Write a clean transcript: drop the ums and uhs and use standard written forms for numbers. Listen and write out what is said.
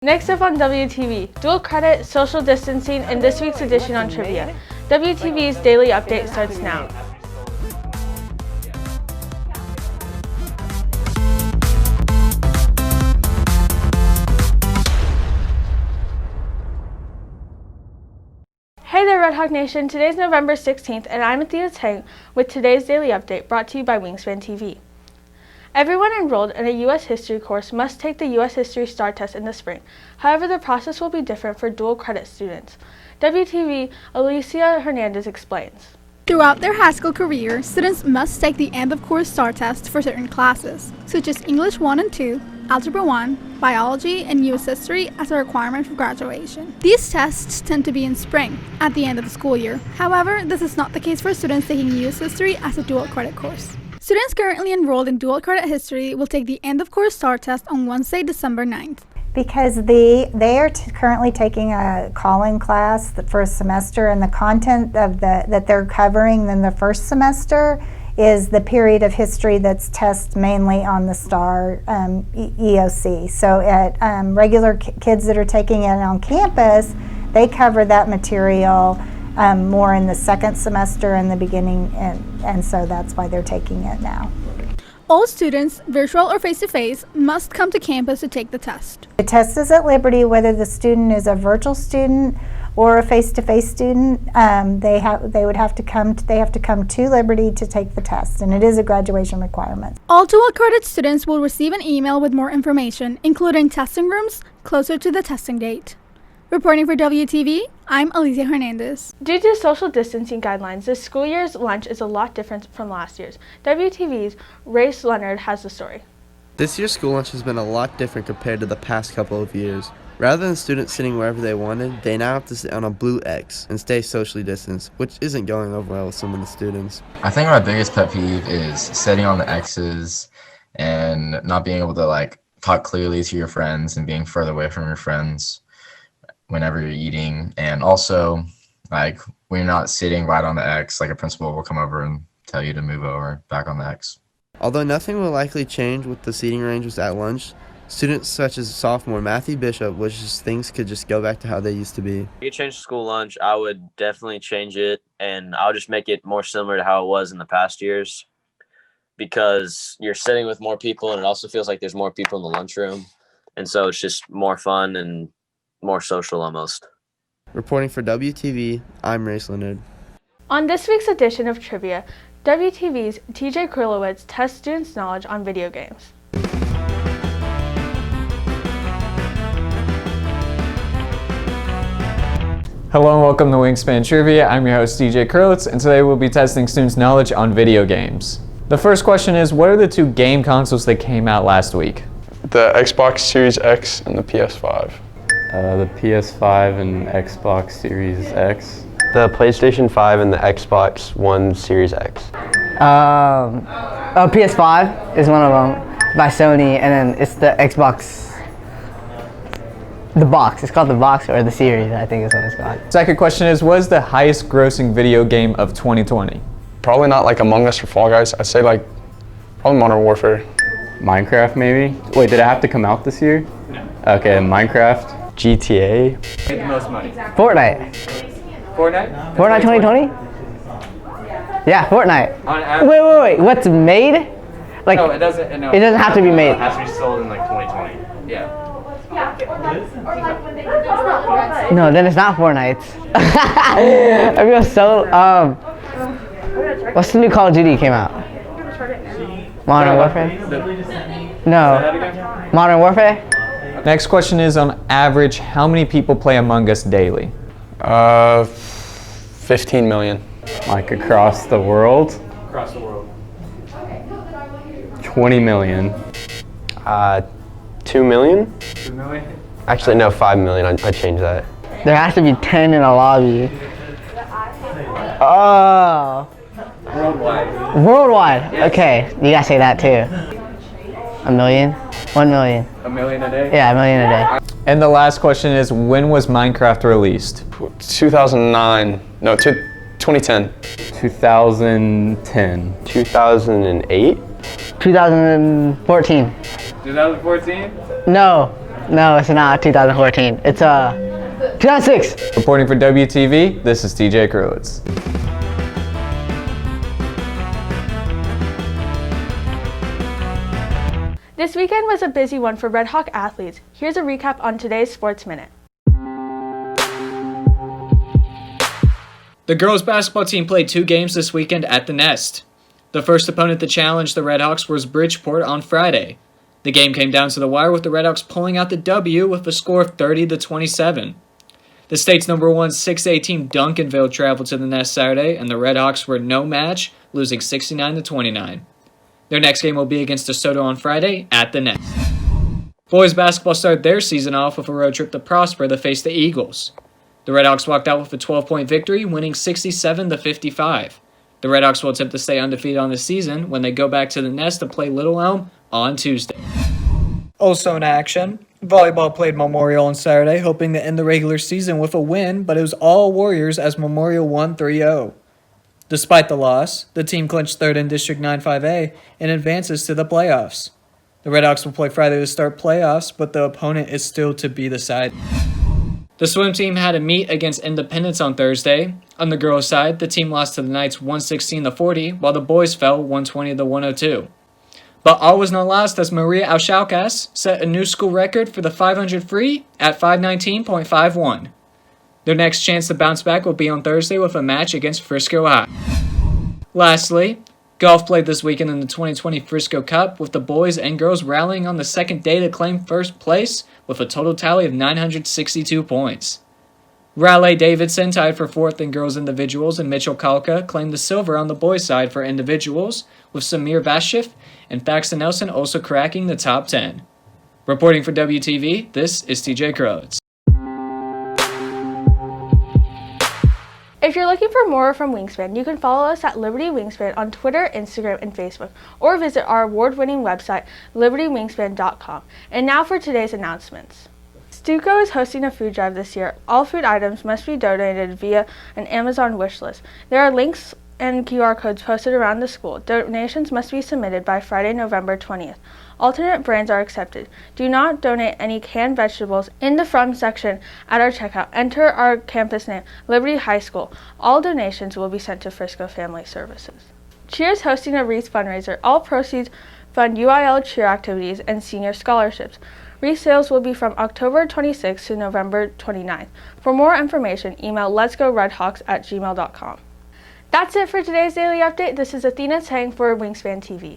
Next up on WTV, dual credit, social distancing, and this week's edition on trivia. WTV's daily update starts now. Hey there, Red Hawk Nation. Today's November 16th, and I'm Athena Tseng with today's daily update brought to you by Wingspan TV. Everyone enrolled in a U.S. history course must take the U.S. History STAR test in the spring. However, the process will be different for dual credit students. WTV Alicia Hernandez explains. Throughout their high school career, students must take the end-of-course STAR test for certain classes, such as English 1 and 2, Algebra 1, Biology, and U.S. History as a requirement for graduation. These tests tend to be in spring, at the end of the school year. However, this is not the case for students taking U.S. History as a dual credit course. Students currently enrolled in dual credit history will take the end-of-course STAR test on Wednesday, December 9th. Because they are currently taking a calling class the first semester, and the content of that they're covering in the first semester is the period of history that's tested mainly on the STAR EOC. So at regular kids that are taking it on campus, they cover that material more in the second semester in the beginning, and so that's why they're taking it now. All students, virtual or face-to-face, must come to campus to take the test. The test is at Liberty, whether the student is a virtual student or a face-to-face student. They have to come to Liberty to take the test, and it is a graduation requirement. All dual credit students will receive an email with more information, including testing rooms, closer to the testing date. Reporting for WTV, I'm Alicia Hernandez. Due to social distancing guidelines, this school year's lunch is a lot different from last year's. WTV's Race Leonard has the story. This year's school lunch has been a lot different compared to the past couple of years. Rather than students sitting wherever they wanted, they now have to sit on a blue X and stay socially distanced, which isn't going over well with some of the students. I think my biggest pet peeve is sitting on the X's and not being able to talk clearly to your friends and being further away from your friends whenever you're eating, and also when you're not sitting right on the X, a principal will come over and tell you to move over back on the X. Although nothing will likely change with the seating arrangements at lunch, students such as sophomore Matthew Bishop wishes things could just go back to how they used to be. If you change school lunch, I would definitely change it, and I'll just make it more similar to how it was in the past years, because you're sitting with more people and it also feels like there's more people in the lunchroom, and so it's just more fun and more social almost. Reporting for WTV, I'm Race Leonard. On this week's edition of Trivia, WTV's TJ Krylowitz tests students' knowledge on video games. Hello and welcome to Wingspan Trivia. I'm your host DJ Krylowitz, and today we'll be testing students' knowledge on video games. The first question is, what are the two game consoles that came out last week? The Xbox Series X and the PS5. The PS5 and Xbox Series X. The PlayStation 5 and the Xbox One Series X. PS5 is one of them by Sony, and then it's the Xbox, the box. It's called the box, or the series, I think is what it's called. Second question is, what is the highest grossing video game of 2020? Probably not Among Us or Fall Guys. I'd say probably Modern Warfare. Minecraft maybe? Wait, did it have to come out this year? No. Okay, Minecraft. GTA. Made the most money. Fortnite. Fortnite? Fortnite 2020? Yeah, Fortnite. On average. Wait. What's made? No, it doesn't. No, it doesn't have to be made. It has to be sold in 2020. Yeah. No, then it's not Fortnite. I feel so. What's the new Call of Duty came out? Modern Warfare? No. Modern Warfare? Next question is, on average, how many people play Among Us daily? 15 million. Across the world? Across the world. 20 million. 2 million? 2 million? Actually, no, 5 million. I changed that. There has to be 10 in a lobby. Oh. Worldwide? Yes. Okay, you gotta say that too. A million? 1 million. A million a day? Yeah, a million a day. And the last question is, when was Minecraft released? 2009. No, 2010. 2010. 2008? 2014. 2014? No. No, it's not 2014. It's 2006. Reporting for WTV, this is TJ Krowitz. This weekend was a busy one for Red Hawk athletes. Here's a recap on today's Sports Minute. The girls basketball team played 2 games this weekend at the Nest. The first opponent to challenge the Redhawks was Bridgeport on Friday. The game came down to the wire with the Redhawks pulling out the W with a score of 30-27. The state's number 1 6A team Duncanville traveled to the Nest Saturday, and the Redhawks were no match, losing 69-29. Their next game will be against DeSoto on Friday at the Nest. Boys basketball started their season off with a road trip to Prosper to face the Eagles. The Redhawks walked out with a 12-point victory, winning 67-55. The Redhawks will attempt to stay undefeated on the season when they go back to the Nest to play Little Elm on Tuesday. Also in action, volleyball played Memorial on Saturday, hoping to end the regular season with a win, but it was all Warriors as Memorial won 3-0. Despite the loss, the team clinched third in District 9-5A and advances to the playoffs. The Redhawks will play Friday to start playoffs, but the opponent is still to be decided. The swim team had a meet against Independence on Thursday. On the girls' side, the team lost to the Knights 116-40, while the boys fell 120-102. But all was not lost as Maria Auschaukas set a new school record for the 500 free at 519.51. Their next chance to bounce back will be on Thursday with a match against Frisco High. Lastly, golf played this weekend in the 2020 Frisco Cup, with the boys and girls rallying on the second day to claim first place with a total tally of 962 points. Raleigh Davidson tied for 4th in girls individuals, and Mitchell Kalka claimed the silver on the boys' side for individuals, with Samir Vashif and Faxon Nelson also cracking the top 10. Reporting for WTV, this is TJ Krowitz. If you're looking for more from Wingspan, you can follow us at Liberty Wingspan on Twitter, Instagram, and Facebook, or visit our award-winning website, libertywingspan.com. And now for today's announcements. Stuco is hosting a food drive this year. All food items must be donated via an Amazon wish list. There are links and QR codes posted around the school. Donations must be submitted by Friday, November 20th. Alternate brands are accepted. Do not donate any canned vegetables in the From section at our checkout. Enter our campus name, Liberty High School. All donations will be sent to Frisco Family Services. Cheer is hosting a wreath fundraiser. All proceeds fund UIL cheer activities and senior scholarships. Wreath sales will be from October 26th to November 29th. For more information, email letsgoredhawks@gmail.com. That's it for today's daily update. This is Athena Tseng for Wingspan TV.